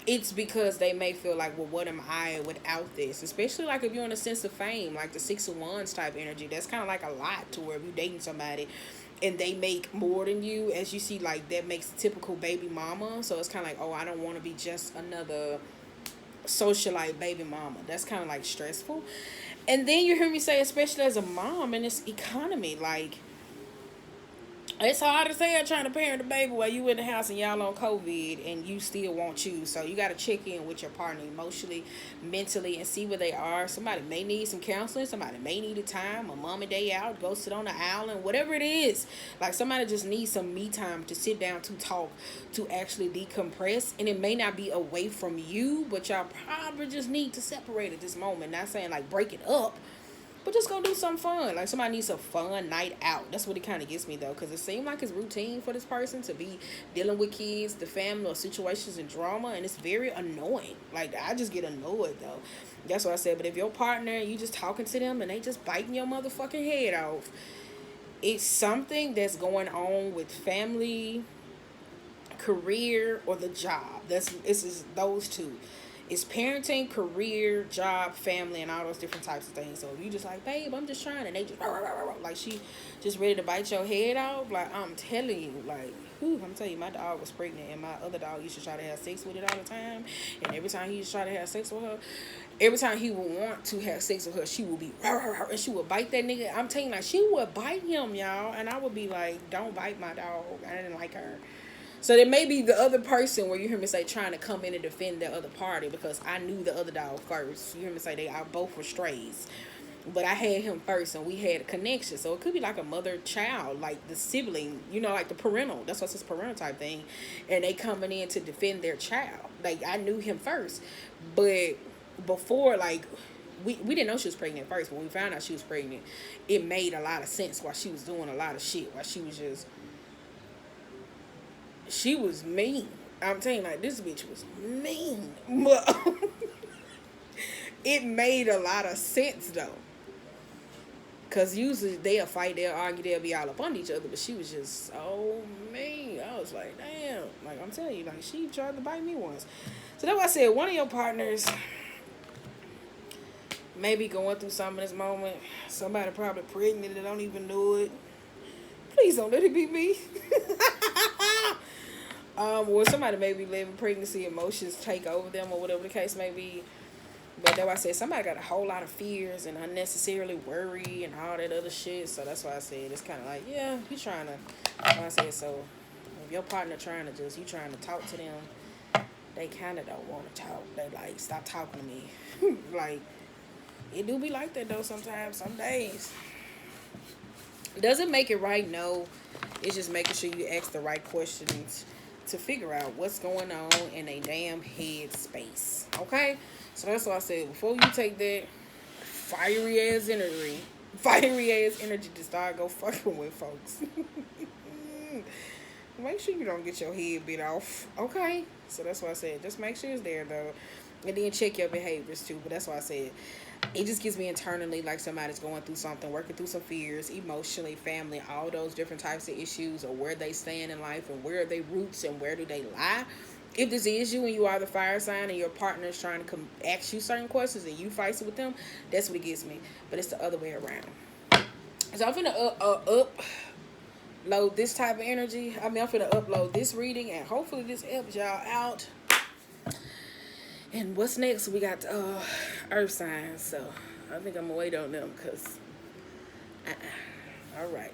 It's because they may feel like, well, what am I without this? Especially like if you're in a sense of fame, like the 6 of Wands type energy. That's kind of like a lot to where if you're dating somebody and they make more than you, as you see, like that makes a typical baby mama. So it's kind of like, oh, I don't want to be just another socialite baby mama. That's kind of like stressful. And then you hear me say, especially as a mom in this economy, like, it's hard to say trying to parent a baby while you in the house and y'all on COVID and you still want you. So you got to check in with your partner emotionally, mentally, and see where they are. Somebody may need some counseling. Somebody may need a time, a mom and day out, go sit on the island, whatever it is. Like somebody just needs some me time to sit down, to talk, to actually decompress. And it may not be away from you, but y'all probably just need to separate at this moment. Not saying like break it up, but just go do something fun. Like somebody needs a fun night out. That's what it kind of gets me though. Because it seems like it's routine for this person to be dealing with kids, the family, or situations and drama. And it's very annoying. Like I just get annoyed though. That's what I said. But if your partner, you just talking to them and they just biting your motherfucking head off. It's something that's going on with family, career, or the job. This is those two. It's parenting, career, job, family, and all those different types of things. So if you just like, babe, I'm just trying, and they just like she just ready to bite your head off. Like I'm telling you, like, I'm telling you, my dog was pregnant, and my other dog used to try to have sex with it all the time. And every time he used to try to have sex with her, every time he would want to have sex with her, she would be and she would bite that nigga. I'm telling you, like she would bite him, y'all, and I would be like, don't bite my dog. I didn't like her. So there may be the other person where you hear me say trying to come in and defend the other party because I knew the other dog first. You hear me say they are both were strays. But I had him first and we had a connection. So it could be like a mother-child, like the sibling, you know, like the parental. That's what's this parental type thing. And they coming in to defend their child. Like I knew him first. But before, like, we didn't know she was pregnant first. When we found out she was pregnant, it made a lot of sense why she was doing a lot of shit. Why she was just... She was mean. I'm telling you, like, this bitch was mean. But it made a lot of sense, though. Because usually they'll fight, they'll argue, they'll be all up on each other. But she was just so mean. I was like, damn. Like, I'm telling you, like, she tried to bite me once. So that's why I said, one of your partners may be going through something in this moment. Somebody probably pregnant and don't even know it. Please don't let it be me. Or somebody may be living pregnancy emotions take over them or whatever the case may be. But that's why I said somebody got a whole lot of fears and unnecessarily worry and all that other shit. So that's why I said it's kind of like, yeah, you trying to, that's why I said, so if your partner trying to just, you trying to talk to them, they kind of don't want to talk. They like, stop talking to me. Like, it do be like that though sometimes, some days. Does it make it right? No. It's just making sure you ask the right questions to figure out what's going on in a damn head space. Okay? So that's why I said, before you take that fiery ass energy to start go fucking with folks. Make sure you don't get your head bit off. Okay? So that's why I said, just make sure it's there though. And then check your behaviors too. But that's why I said it just gives me internally like somebody's going through something, working through some fears, emotionally, family, all those different types of issues, or where they stand in life and where are they roots and where do they lie. If this is you and you are the fire sign and your partner is trying to ask you certain questions and you fight it with them, that's what it gives me. But it's the other way around. So I'm finna upload this type of energy. I'm finna upload this reading and hopefully this helps y'all out. And what's next? We got earth signs. So I think I'm gonna wait on them because all right.